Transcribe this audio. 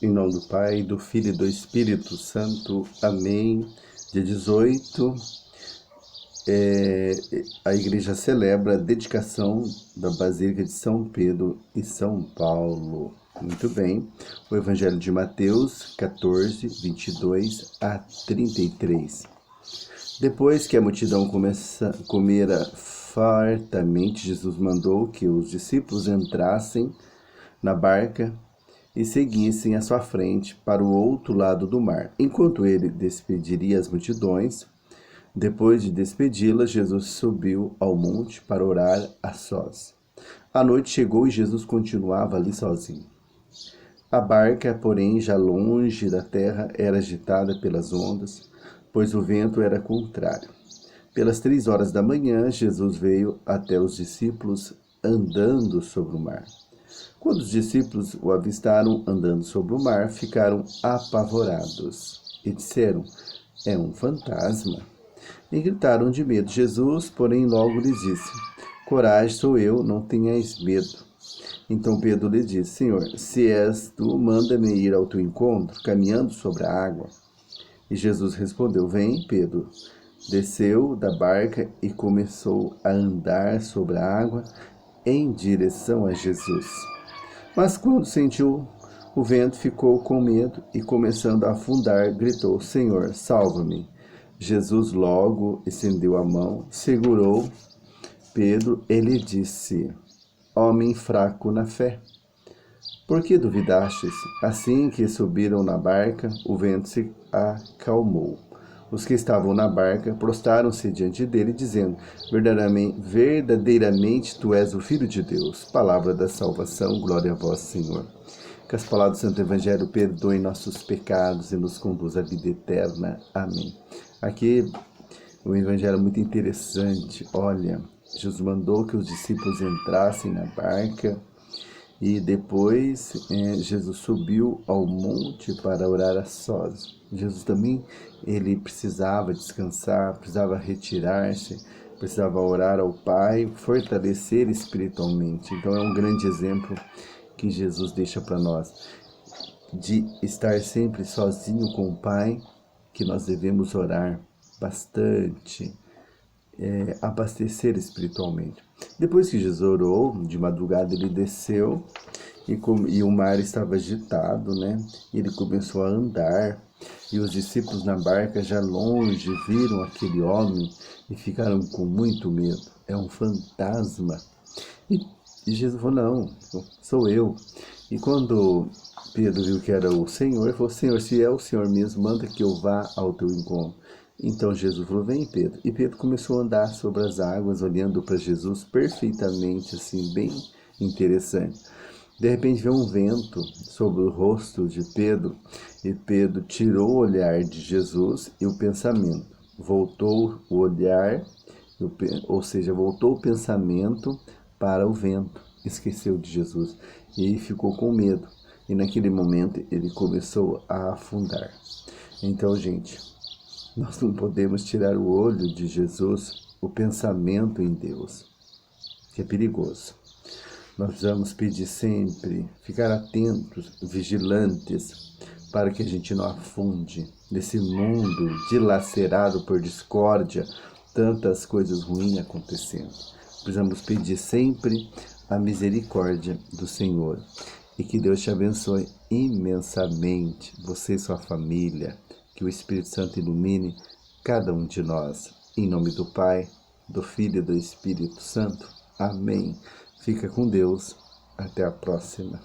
Em nome do Pai, do Filho e do Espírito Santo. Amém. Dia 18, a igreja celebra a dedicação da Basílica de São Pedro e São Paulo. Muito bem. O Evangelho de Mateus 14, 22 a 33. Depois que a multidão comera fartamente, Jesus mandou que os discípulos entrassem na barca e seguissem à sua frente para o outro lado do mar, enquanto ele despediria as multidões. Depois de despedi-las, Jesus subiu ao monte para orar a sós. A noite chegou e Jesus continuava ali sozinho. A barca, porém, já longe da terra, era agitada pelas ondas, pois o vento era contrário. Pelas 3 horas da manhã, Jesus veio até os discípulos andando sobre o mar. Quando os discípulos o avistaram andando sobre o mar, ficaram apavorados e disseram: "É um fantasma!" E gritaram de medo. Jesus, porém, logo lhes disse: "Coragem, sou eu, não tenhais medo." Então Pedro lhe disse: "Senhor, se és tu, manda-me ir ao teu encontro, caminhando sobre a água." E Jesus respondeu: "Vem." Pedro desceu da barca e começou a andar sobre a água em direção a Jesus. Mas quando sentiu o vento, ficou com medo e, começando a afundar, gritou: "Senhor, salva-me." Jesus logo estendeu a mão, segurou Pedro e lhe disse: "Homem fraco na fé, por que duvidastes?" Assim que subiram na barca, o vento se acalmou. Os que estavam na barca prostraram-se diante dele, dizendo: Verdadeiramente tu és o Filho de Deus." Palavra da salvação, glória a vós, Senhor. Que as palavras do Santo Evangelho perdoem nossos pecados e nos conduz à vida eterna. Amém. Aqui o Evangelho é muito interessante. Olha, Jesus mandou que os discípulos entrassem na barca e depois Jesus subiu ao monte para orar a sós. Jesus também, ele precisava descansar, precisava retirar-se, precisava orar ao Pai, fortalecer espiritualmente. Então é um grande exemplo que Jesus deixa para nós, de estar sempre sozinho com o Pai, que nós devemos orar bastante, abastecer espiritualmente. Depois que Jesus orou, de madrugada ele desceu e o mar estava agitado, né? E ele começou a andar, e os discípulos na barca já longe viram aquele homem e ficaram com muito medo. É um fantasma. E Jesus falou: "Não, sou eu." E quando Pedro viu que era o Senhor, ele falou: "Senhor, se é o Senhor mesmo, manda que eu vá ao teu encontro." Então Jesus falou: "Vem, Pedro." E Pedro começou a andar sobre as águas, olhando para Jesus perfeitamente, assim, bem interessante. De repente veio um vento sobre o rosto de Pedro, e Pedro tirou o olhar de Jesus e o pensamento. Voltou o olhar, ou seja, voltou o pensamento para o vento. Esqueceu de Jesus e ficou com medo. E naquele momento ele começou a afundar. Então, gente, nós não podemos tirar o olho de Jesus, o pensamento em Deus, que é perigoso. Nós precisamos pedir sempre, ficar atentos, vigilantes, para que a gente não afunde nesse mundo dilacerado por discórdia, tantas coisas ruins acontecendo. Precisamos pedir sempre a misericórdia do Senhor. E que Deus te abençoe imensamente, você e sua família. Que o Espírito Santo ilumine cada um de nós. Em nome do Pai, do Filho e do Espírito Santo. Amém. Fica com Deus. Até a próxima.